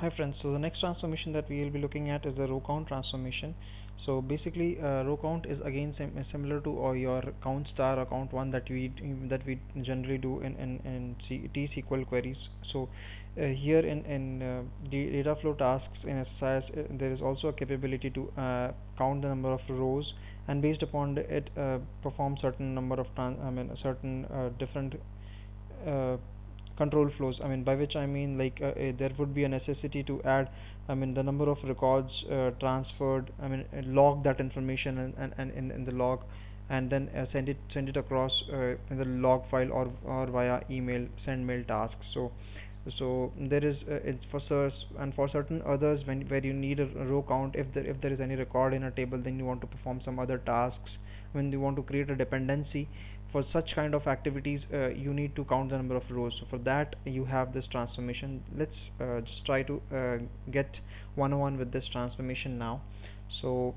Hi friends, so the next transformation that we will be looking at is the row count transformation. So basically row count is again similar to your count star or count one that we generally do in T-SQL queries. So here in the data flow tasks in SSIS there is also a capability to count the number of rows, and based upon it perform certain number of certain different uh, control flows. By which I mean, like there would be a necessity to add the number of records transferred, log that information and in the log, and then send it across in the log file or via email send mail tasks. So there is for search, and for certain others when where you need a row count, if there is any record in a table, then you want to perform some other tasks. When you want to create a dependency, for such kind of activities you need to count the number of rows. So for that you have this transformation. Let's just try to get 101 with this transformation now. So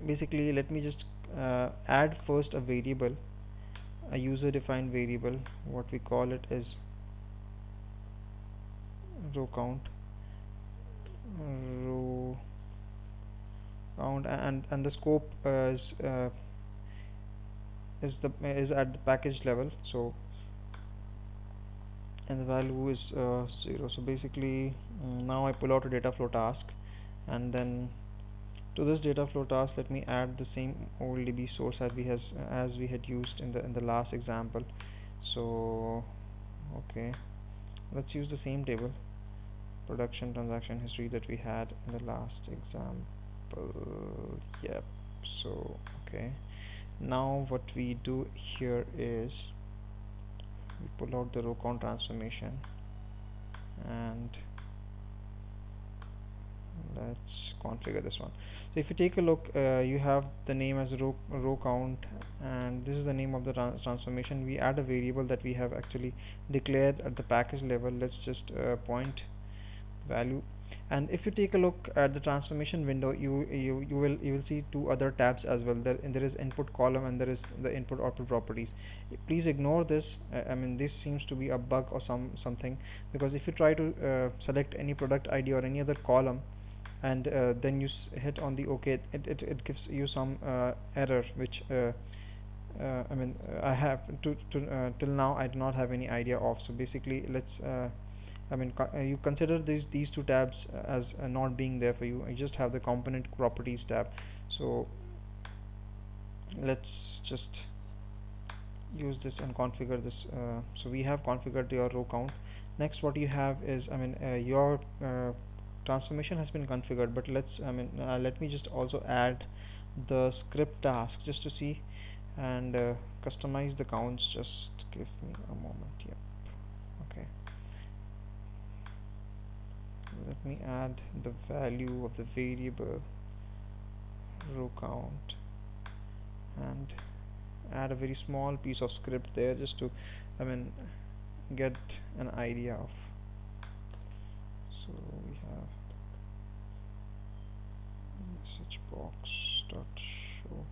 basically let me just add first a variable, a user defined variable. What we call it is row count. Row count, and the scope is at the package level. So and the value is 0. So basically now I pull out a data flow task, and then to this data flow task let me add the same old DB source as we had used in the last example. So okay, let's use the same table, production transaction history, that we had in the last example. Yep. So okay, now what we do here is we pull out the row count transformation, and let's configure this one. So if you take a look, you have the name as row count, and this is the name of the transformation. We add a variable that we have actually declared at the package level. Let's just point value. And if you take a look at the transformation window, you will see two other tabs as well. There is input column, and there is the input output properties. Please ignore this. This seems to be a bug or something, because if you try to select any product ID or any other column, and then you hit on the OK, it gives you some error, which I have till now I do not have any idea of. So basically let's you consider these two tabs as not being there for you. You just have the component properties tab. So let's just use this and configure this. So we have configured your row count. Next what you have is your transformation has been configured, but let me just also add the script task just to see, and customize the counts. Just give me a moment. Yep. Okay, let me add the value of the variable row count, and add a very small piece of script there, just to get an idea of. So we have message box dot show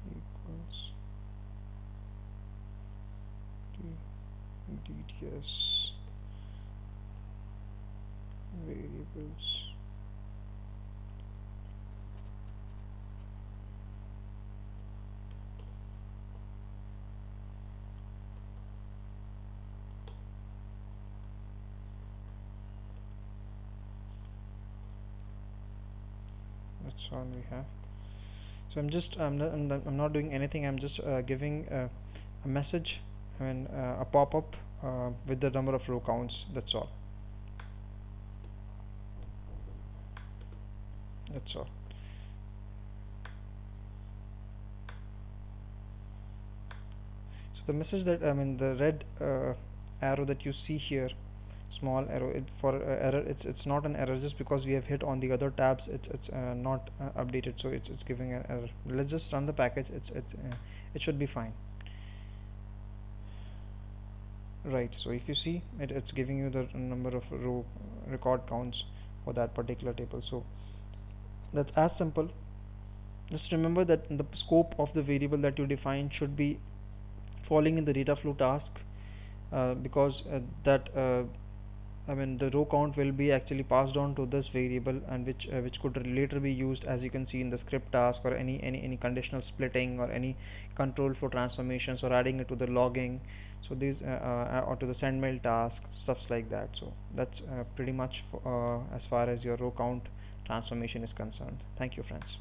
equals DTS variables. That's all we have. So I'm not doing anything. I'm just giving a message, a pop-up with the number of row counts. That's all. That's all. So the message that the red arrow that you see here, small arrow, for error, it's not an error just because we have hit on the other tabs. It's not updated, so it's giving an error. Let's just run the package. It should be fine. Right, so if you see it's giving you the number of row record counts for that particular table. So that's as simple. Just remember that the scope of the variable that you define should be falling in the data flow task, because that I mean the row count will be actually passed on to this variable, and which could later be used, as you can see, in the script task, or any conditional splitting, or any control for transformations, or adding it to the logging. So these or to the send mail task, stuffs like that. So that's pretty much as far as your row count transformation is concerned. Thank you, friends.